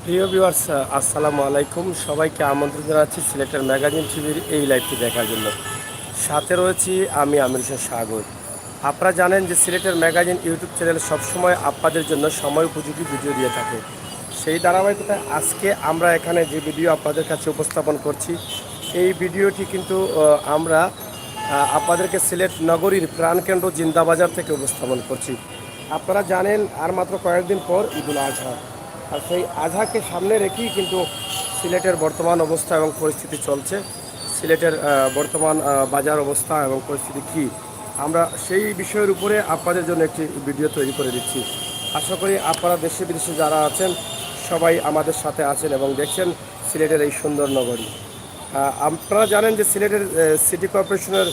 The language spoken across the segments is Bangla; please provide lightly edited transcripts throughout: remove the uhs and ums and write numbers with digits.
প্রিয় ভিউয়ার্স, আসসালামু আলাইকুম। সবাইকে আমন্ত্রণ জানাচ্ছি সিলেটের ম্যাগাজিন টিভির এই লাইভটি দেখার জন্য। সাথে রয়েছি আমি আমির হোসেন সাগর। আপনারা জানেন যে সিলেটের ম্যাগাজিন ইউটিউব চ্যানেল সবসময় আপনাদের জন্য সময় উপযোগী ভিডিও দিয়ে থাকে। সেই ধারাবাহিকতায় আজকে আমরা এখানে যে ভিডিও আপনাদের কাছে উপস্থাপন করছি, এই ভিডিওটি কিন্তু আমরা আপনাদেরকে সিলেট নগরীর প্রাণকেন্দ্র জিন্দাবাজার থেকে উপস্থাপন করছি। আপনারা জানেন আর মাত্র কয়েকদিন পর ঈদুল আজহা, আর সেই আজহাকে সামনে রেখেই কিন্তু সিলেটের বর্তমান অবস্থা এবং পরিস্থিতি চলছে। সিলেটের বর্তমান বাজার অবস্থা এবং পরিস্থিতি কী, আমরা সেই বিষয়ের উপরে আপনাদের জন্য একটি ভিডিও তৈরি করে দিচ্ছি। আশা করি আপনারা দেশে বিদেশে যারা আছেন সবাই আমাদের সাথে আছেন এবং দেখছেন সিলেটের এই সুন্দর নগরী। আপনারা জানেন যে সিলেটের সিটি কর্পোরেশনের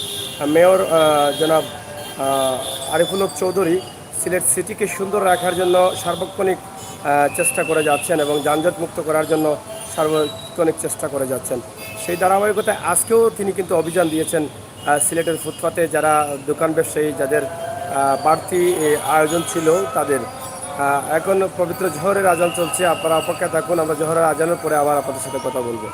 মেয়র জনাব আরিফুল হক চৌধুরী সিলেট সিটিকে সুন্দর রাখার জন্য সার্বক্ষণিক চেষ্টা করে যাচ্ছেন এবং যানজট মুক্ত করার জন্য সার্বক্ষণিক চেষ্টা করে যাচ্ছেন। সেই ধারাবাহিকতায় আজকেও তিনি কিন্তু অভিযান দিয়েছেন সিলেটের ফুটপাতে যারা দোকান ব্যবসায়ী, যাদের বাড়তি আয়োজন ছিল তাদের। এখন পবিত্র জোহরের আজান চলছে, আপনারা অপেক্ষা থাকুন, আমরা জোহরের আজানের পরে আবার আপনাদের সাথে কথা বলবো।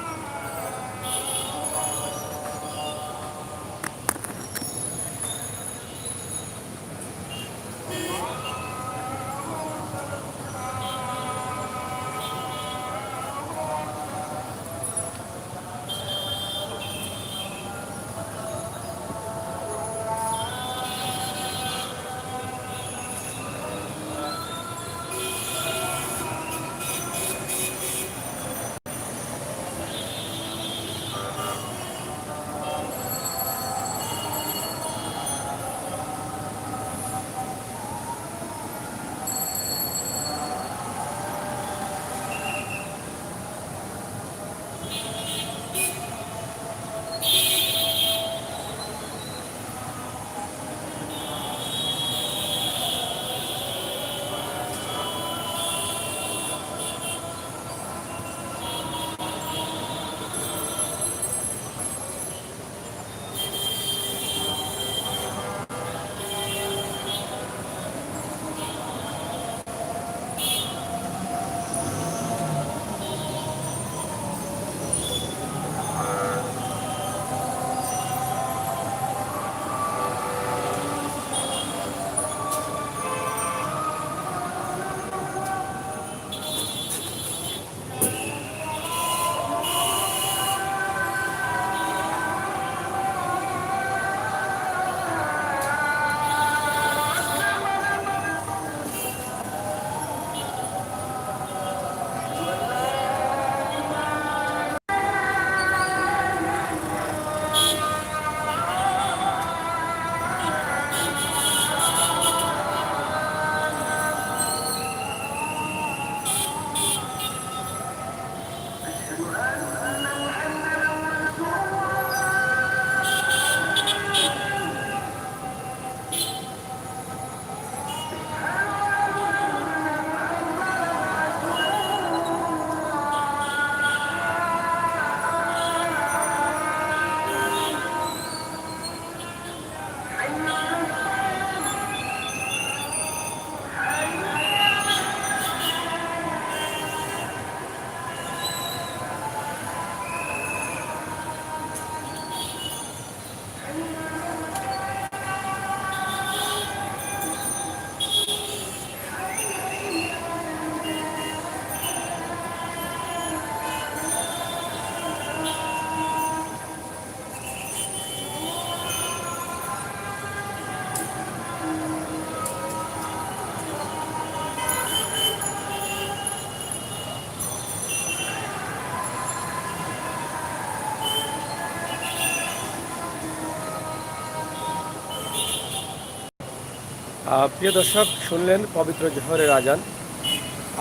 প্রিয় দর্শক, শুনলেন পবিত্র জোহরের আজান।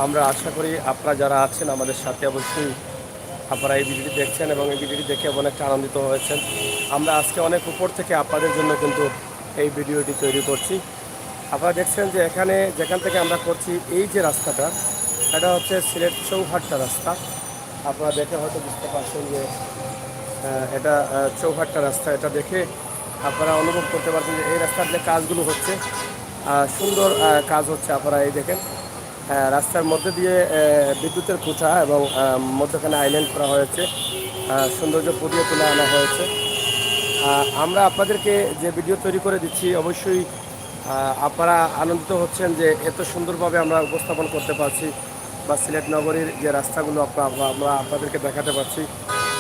আমরা আশা করি আপনারা যারা আছেন আমাদের সাথে অবশ্যই আপনারা এই ভিডিওটি দেখছেন এবং এই ভিডিওটি দেখে অনেকটা আনন্দিত হয়েছেন। আমরা আজকে অনেক উপর থেকে আপনাদের জন্য কিন্তু এই ভিডিওটি তৈরি করছি। আপনারা দেখছেন যে এখানে যেখান থেকে আমরা করছি এই যে রাস্তাটা, এটা হচ্ছে সিলেট চৌহাট্টা রাস্তা। আপনারা দেখে হয়তো বুঝতে পারছেন যে এটা চৌহাট্টা রাস্তা। এটা দেখে আপনারা অনুভব করতে পারছেন যে এই রাস্তার যে কাজগুলো হচ্ছে সুন্দর কাজ হচ্ছে। আপনারা এই দেখেন রাস্তার মধ্যে দিয়ে বিদ্যুতের খুঁটা এবং মধ্যখানে আইল্যান্ড করা হয়েছে, সৌন্দর্য ফুটিয়ে তুলে আনা হয়েছে। আমরা আপনাদেরকে যে ভিডিও তৈরি করে দিচ্ছি অবশ্যই আপনারা আনন্দিত হচ্ছেন যে এত সুন্দরভাবে আমরা উপস্থাপন করতে পারছি, বা সিলেট নগরীর যে রাস্তাগুলো আমরা আপনাদেরকে দেখাতে পারছি,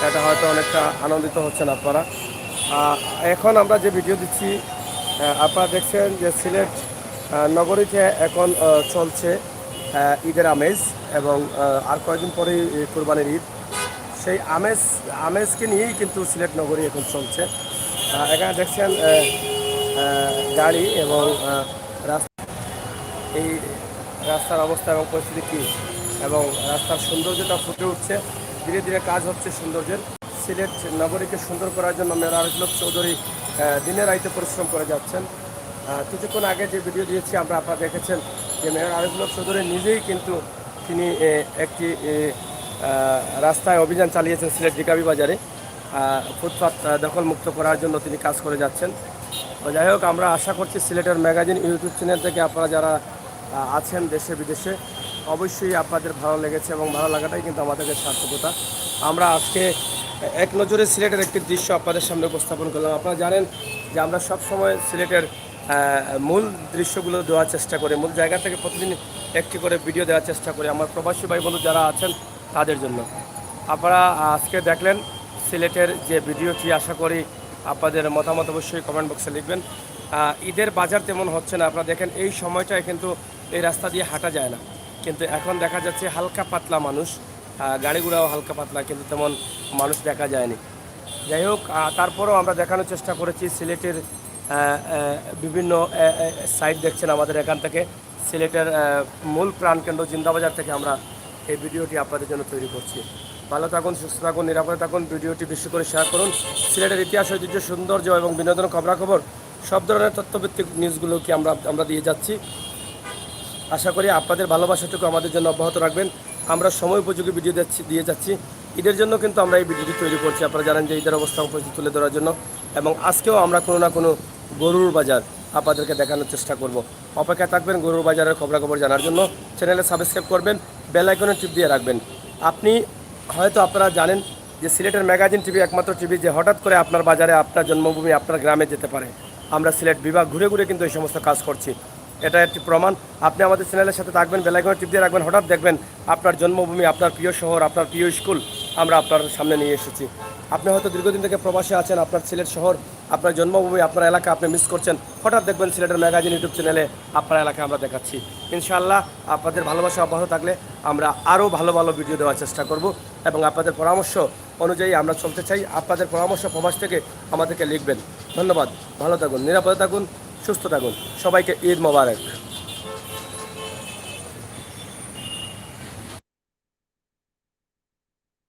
এটা হয়তো অনেকটা আনন্দিত হচ্ছেন আপনারা। এখন আমরা যে ভিডিও দিচ্ছি আপনারা দেখছেন যে সিলেট নগরীতে এখন চলছে ঈদের আমেজ, এবং আর কয়েকদিন পরেই কোরবানির ঈদ। সেই আমেজকে নিয়েই কিন্তু সিলেট নগরী এখন চলছে। এখানে দেখছেন গাড়ি এবং এই রাস্তার অবস্থা এবং পরিস্থিতি কী, এবং রাস্তার সৌন্দর্যটা ফুটে উঠছে, ধীরে ধীরে কাজ হচ্ছে সৌন্দর্যের। সিলেট নগরীকে সুন্দর করার জন্য মেয়র আরিফুল চৌধুরী দিনের রাইতে পরিশ্রম করে যাচ্ছেন। কিছুক্ষণ আগে যে ভিডিও দিয়েছি আপনারা দেখেছেন যে মেয়র আরিফুল চৌধুরী নিজেই কিন্তু তিনি একটি রাস্তায় অভিযান চালিয়েছেন সিলেট ডিকাবি বাজারে, ফুটপাত দখলমুক্ত করার জন্য তিনি কাজ করে যাচ্ছেন। তো যাই হোক, আমরা আশা করছি সিলেটের ম্যাগাজিন ইউটিউব চ্যানেল থেকে আপনারা যারা আছেন দেশে বিদেশে, অবশ্যই আপনাদের ভালো লেগেছে, এবং ভালো লাগাটাই কিন্তু আমাদের সার্থকতা। আমরা আজকে এক নজরে সিলেটের একটি দৃশ্য আপনাদের সামনে উপস্থাপন করলাম। আপনারা জানেন যে আমরা সব সময় সিলেটের মূল দৃশ্যগুলো দেওয়ার চেষ্টা করি, মূল জায়গা থেকে প্রতিদিন একটি করে ভিডিও দেওয়ার চেষ্টা করি আমার প্রবাসী ভাই বন্ধু যারা আছেন তাদের জন্য। আপনারা আজকে দেখলেন সিলেটের যে ভিডিওটি, আশা করি আপনাদের মতামত অবশ্যই কমেন্ট বক্সে লিখবেন। ঈদের বাজার তেমন হচ্ছে না, আপনারা দেখেন এই সময়টায় কিন্তু এই রাস্তা দিয়ে হাঁটা যায় না, কিন্তু এখন দেখা যাচ্ছে হালকা পাতলা মানুষ, গাড়িগুড়াও হালকা পাতলা, কিন্তু তেমন মানুষ দেখা যায়নি। যাই হোক, তারপরেও আমরা দেখানোর চেষ্টা করেছি সিলেটের বিভিন্ন সাইট দেখছেন আমাদের এখান থেকে, সিলেটের মূল প্রাণকেন্দ্র জিন্দাবাজার থেকে আমরা এই ভিডিওটি আপনাদের জন্য তৈরি করছি। ভালো থাকুন, সুস্থ থাকুন, নিরাপদে থাকুন। ভিডিওটি বেশি করে শেয়ার করুন। সিলেটের ইতিহাস, ঐতিহ্য, সৌন্দর্য এবং বিনোদন খবরাখবর সব ধরনের তথ্যভিত্তিক নিউজগুলোকে আমরা দিয়ে যাচ্ছি। আশা করি আপনাদের ভালোবাসাটুকু আমাদের জন্য অব্যাহত রাখবেন। আমরা সময় উপযোগী ভিডিও দিয়ে যাচ্ছি। ঈদের জন্য কিন্তু আমরা এই ভিডিওটি তৈরি করছি, আপনারা জানেন যে ঈদের অবস্থা উপস্থিত তুলে ধরার জন্য, এবং আজকেও আমরা কোনো না কোনো গরুর বাজার আপনাদেরকে দেখানোর চেষ্টা করব। অপেক্ষায় থাকবেন গরুর বাজারের খবরাখবর জানার জন্য। চ্যানেলে সাবস্ক্রাইব করবেন, বেল আইকনে টিপ দিয়ে রাখবেন। আপনারা জানেন যে সিলেটের ম্যাগাজিন টিভি একমাত্র টিভি যে হঠাৎ করে আপনার বাজারে, আপনার জন্মভূমি, আপনার গ্রামে যেতে পারে। আমরা সিলেট বিভাগ ঘুরে ঘুরে কিন্তু এই সমস্ত কাজ করছি, এটা একটি প্রমাণ। আপনি আমাদের চ্যানেলের সাথে থাকবেন, বেল আইকনে টিপ দিয়ে রাখবেন, হঠাৎ দেখবেন আপনার জন্মভূমি, আপনার প্রিয় শহর, আপনার প্রিয় স্কুল আমরা আপনার সামনে নিয়ে এসেছি। আপনি হয়তো দীর্ঘদিন থেকে প্রবাসে আছেন, আপনার সিলেট শহর, আপনার জন্মভূমি, আপনার এলাকা আপনি মিস করছেন, হঠাৎ দেখবেন সিলেটের ম্যাগাজিন ইউটিউব চ্যানেলে আপনার এলাকা আমরা দেখাচ্ছি। ইনশাআল্লাহ আপনাদের ভালোবাসা অব্যাহত থাকলে আমরা আরও ভালো ভালো ভিডিও দেওয়ার চেষ্টা করব, এবং আপনাদের পরামর্শ অনুযায়ী আমরা চলতে চাই। আপনাদের পরামর্শ প্রবাস থেকে আমাদেরকে লিখবেন। ধন্যবাদ, ভালো থাকুন, নিরাপদে থাকুন, সুস্থ থাকুন। সবাইকে ঈদ মোবারক।